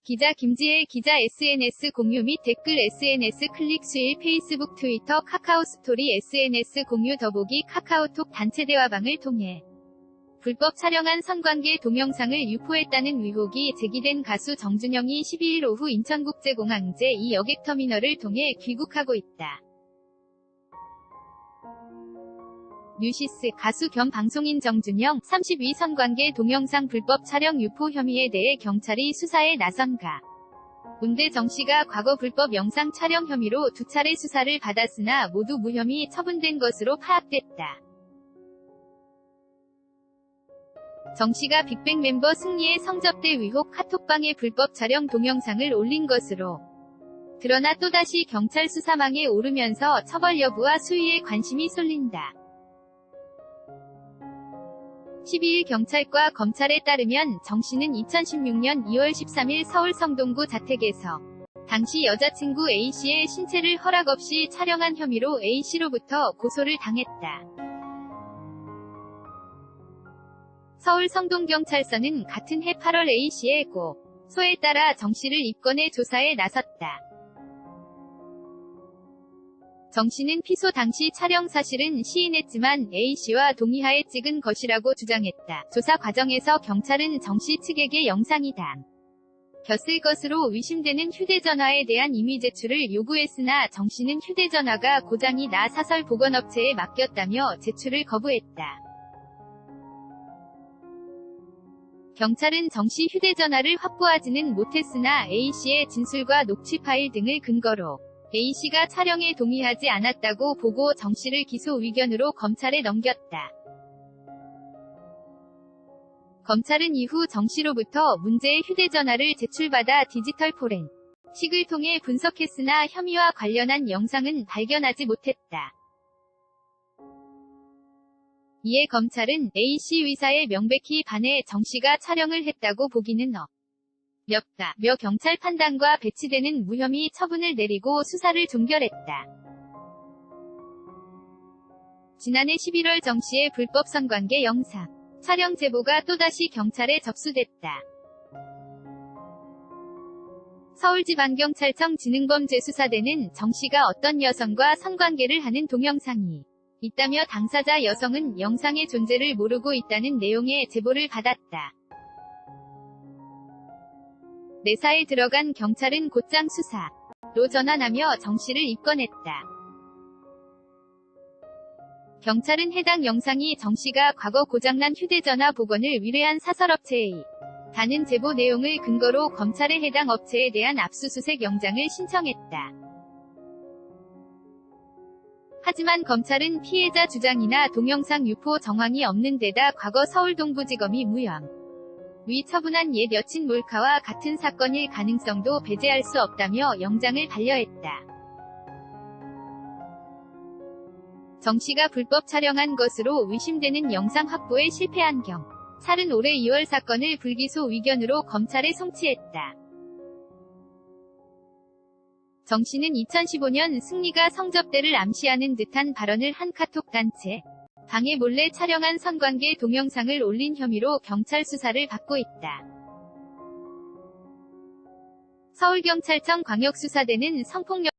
기자 김지혜 기자 SNS 공유 및 댓글 SNS 클릭 수일 페이스북 트위터 카카오 스토리 SNS 공유 더보기 카카오톡 단체 대화방을 통해 불법 촬영한 성관계 동영상을 유포했다는 의혹이 제기된 가수 정준영이 12일 오후 인천국제공항 제2 여객터미널을 통해 귀국하고 있다. 뉴시스 가수 겸 방송인 정준영 32 성관계 동영상 불법 촬영 유포 혐의에 대해 경찰이 수사에 나선가. 운데 정씨가 과거 불법 영상 촬영 혐의로 2차례 수사를 받았으나 모두 무혐의 처분된 것으로 파악됐다. 정씨가 빅뱅 멤버 승리의 성접대 의혹 카톡방에 불법 촬영 동영상을 올린 것으로 드러나 또다시 경찰 수사망에 오르면서 처벌 여부와 수위에 관심이 쏠린다. 12일 경찰과 검찰에 따르면 정씨는 2016년 2월 13일 서울 성동구 자택에서 당시 여자친구 A씨의 신체를 허락 없이 촬영한 혐의로 A씨로부터 고소를 당했다. 서울 성동경찰서는 같은 해 8월 A씨의 고소에 따라 정씨를 입건해 조사에 나섰다. 정씨는 피소 당시 촬영 사실은 시인했지만 A씨와 동의하에 찍은 것이라고 주장했다. 조사 과정에서 경찰은 정씨 측에게 영상이 담겼을 것으로 의심되는 휴대전화에 대한 임의 제출을 요구했으나 정씨는 휴대전화가 고장이 나 사설 보건업체에 맡겼다며 제출을 거부했다. 경찰은 정씨 휴대전화를 확보하지는 못했으나 A씨의 진술과 녹취 파일 등을 근거로 A씨가 촬영에 동의하지 않았다고 보고 정씨를 기소 의견으로 검찰에 넘겼다. 검찰은 이후 정씨로부터 문제의 휴대전화를 제출받아 디지털 포렌식을 통해 분석했으나 혐의와 관련한 영상은 발견하지 못했다. 이에 검찰은 A씨 의사에 명백히 반해 정씨가 촬영을 했다고 보기는 어렵다며 경찰 판단과 배치되는 무혐의 처분을 내리고 수사를 종결했다. 지난해 11월 정씨의 불법 성관계 영상 촬영 제보가 또다시 경찰에 접수됐다. 서울지방경찰청 지능범죄수사대는 정씨가 어떤 여성과 성관계를 하는 동영상이 있다며 당사자 여성은 영상의 존재를 모르고 있다는 내용의 제보를 받았다. 내사에 들어간 경찰은 곧장 수사로 전환하며 정씨를 입건했다. 경찰은 해당 영상이 정씨가 과거 고장난 휴대전화 복원을 의뢰한 사설업체에 다는 제보 내용을 근거로 검찰에 해당 업체에 대한 압수수색 영장을 신청했다. 하지만 검찰은 피해자 주장이나 동영상 유포 정황이 없는 데다 과거 서울동부지검이 무혐의 처분한 옛 여친 몰카와 같은 사건일 가능성도 배제할 수 없다며 영장을 반려했다. 정씨가 불법 촬영한 것으로 의심되는 영상 확보에 실패한 경찰은 올해 2월 사건을 불기소 의견으로 검찰에 송치했다. 정씨는 2015년 승리가 성접대를 암시하는 듯한 발언을 한 카톡 단체 방에 몰래 촬영한 성관계 동영상을 올린 혐의로 경찰 수사를 받고 있다. 서울경찰청 광역수사대는 성폭력